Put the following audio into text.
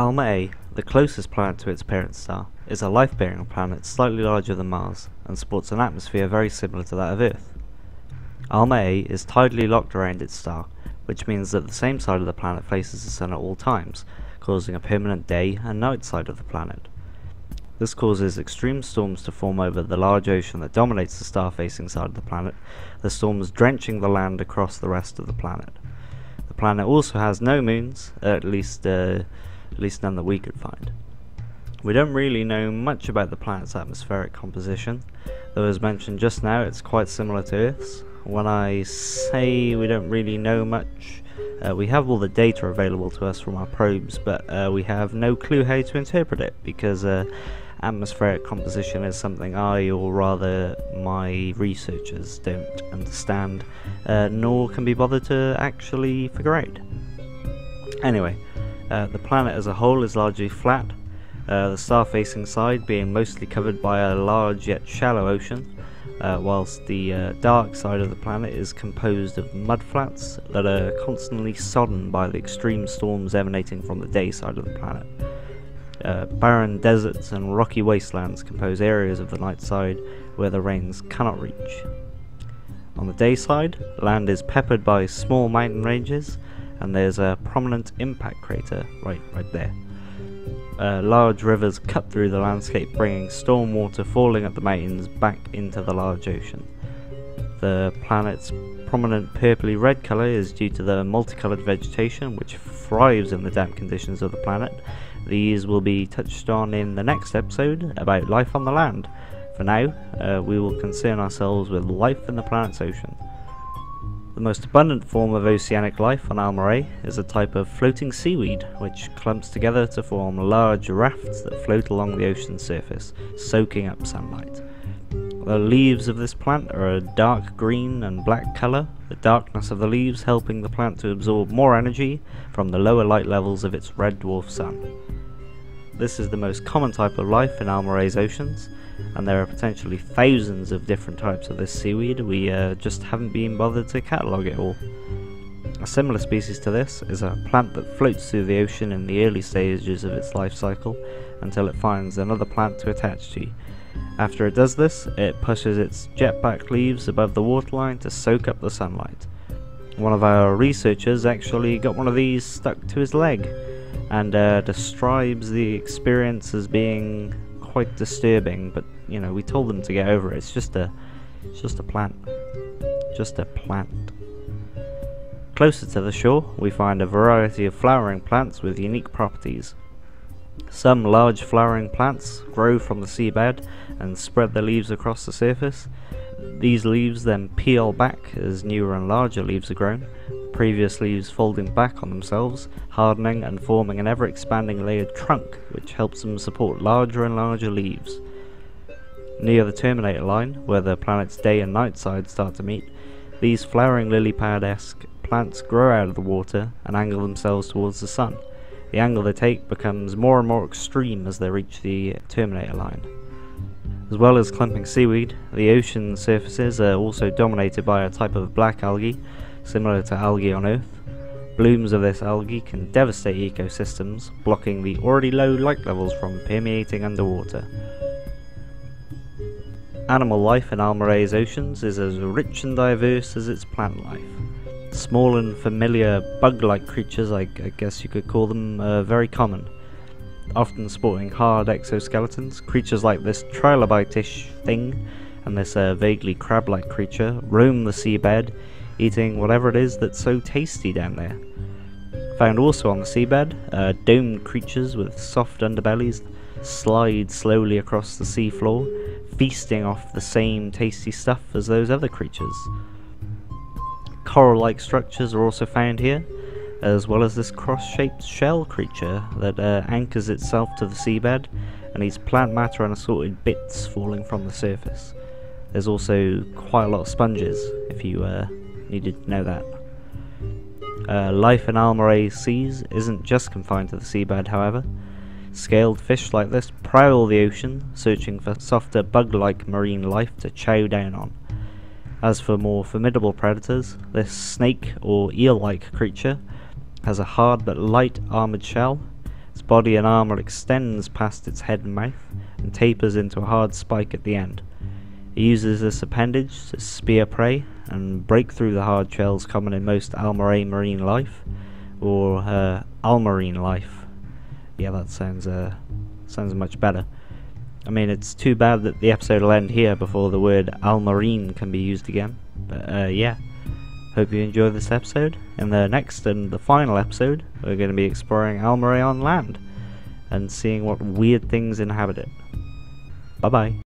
Almer A, the closest planet to its parent star, is a life-bearing planet slightly larger than Mars and sports an atmosphere very similar to that of Earth. Almer A is tidally locked around its star, which means that the same side of the planet faces the sun at all times, causing a permanent day and night side of the planet. This causes extreme storms to form over the large ocean that dominates the star-facing side of the planet, the storms drenching the land across the rest of the planet. The planet also has no moons, at least none that we could find. We don't really know much about the planet's atmospheric composition, though as mentioned just now it's quite similar to Earth's. When I say we don't really know much, we have all the data available to us from our probes, but we have no clue how to interpret it, because atmospheric composition is something I, or rather my researchers, don't understand, nor can be bothered to actually figure out. Anyway, the planet as a whole is largely flat, the star-facing side being mostly covered by a large yet shallow ocean, whilst the dark side of the planet is composed of mudflats that are constantly sodden by the extreme storms emanating from the day side of the planet. Barren deserts and rocky wastelands compose areas of the night side where the rains cannot reach. On the day side, land is peppered by small mountain ranges, and there's a prominent impact crater right there. Large rivers cut through the landscape, bringing storm water falling at the mountains back into the large ocean. The planet's prominent purpley red colour is due to the multicoloured vegetation which thrives in the damp conditions of the planet. These will be touched on in the next episode about life on the land. For now, we will concern ourselves with life in the planet's ocean. The most abundant form of oceanic life on Almer A is a type of floating seaweed which clumps together to form large rafts that float along the ocean's surface, soaking up sunlight. The leaves of this plant are a dark green and black colour, the darkness of the leaves helping the plant to absorb more energy from the lower light levels of its red dwarf sun. This is the most common type of life in Almer A's oceans, and there are potentially thousands of different types of this seaweed. We just haven't been bothered to catalogue it all. A similar species to this is a plant that floats through the ocean in the early stages of its life cycle until it finds another plant to attach to. After it does this, it pushes its jet-back leaves above the waterline to soak up the sunlight. One of our researchers actually got one of these stuck to his leg, and describes the experience as being quite disturbing, but you know, we told them to get over it. It's just a plant. Just a plant. Closer to the shore, we find a variety of flowering plants with unique properties. Some large flowering plants grow from the seabed and spread their leaves across the surface. These leaves then peel back as newer and larger leaves are grown, previous leaves folding back on themselves, hardening and forming an ever-expanding layered trunk which helps them support larger and larger leaves. Near the terminator line, where the planet's day and night sides start to meet, these flowering lily pad-esque plants grow out of the water and angle themselves towards the sun. The angle they take becomes more and more extreme as they reach the terminator line. As well as clumping seaweed, the ocean surfaces are also dominated by a type of black algae, similar to algae on Earth. Blooms of this algae can devastate ecosystems, blocking the already low light levels from permeating underwater. Animal life in Almer A's oceans is as rich and diverse as its plant life. Small and familiar bug-like creatures, I guess you could call them, are very common. Often sporting hard exoskeletons, creatures like this trilobite-ish thing and this vaguely crab-like creature roam the seabed, eating whatever it is that's so tasty down there. Found also on the seabed, domed creatures with soft underbellies slide slowly across the seafloor, feasting off the same tasty stuff as those other creatures. Coral-like structures are also found here, as well as this cross-shaped shell creature that anchors itself to the seabed and eats plant matter and assorted bits falling from the surface. There's also quite a lot of sponges, if you needed to know that. Life in Almer A's seas isn't just confined to the seabed, however. Scaled fish like this prowl the ocean, searching for softer bug-like marine life to chow down on. As for more formidable predators, this snake or eel-like creature has a hard but light armoured shell. Its body and armour extends past its head and mouth, and tapers into a hard spike at the end. It uses this appendage to spear prey and break through the hard shells common in most Almer A marine life, or Almarine life. Yeah, that sounds much better. I mean, it's too bad that the episode will end here before the word Almarine can be used again. But yeah, hope you enjoy this episode. In the next and the final episode, we're going to be exploring Almer A on land and seeing what weird things inhabit it. Bye bye.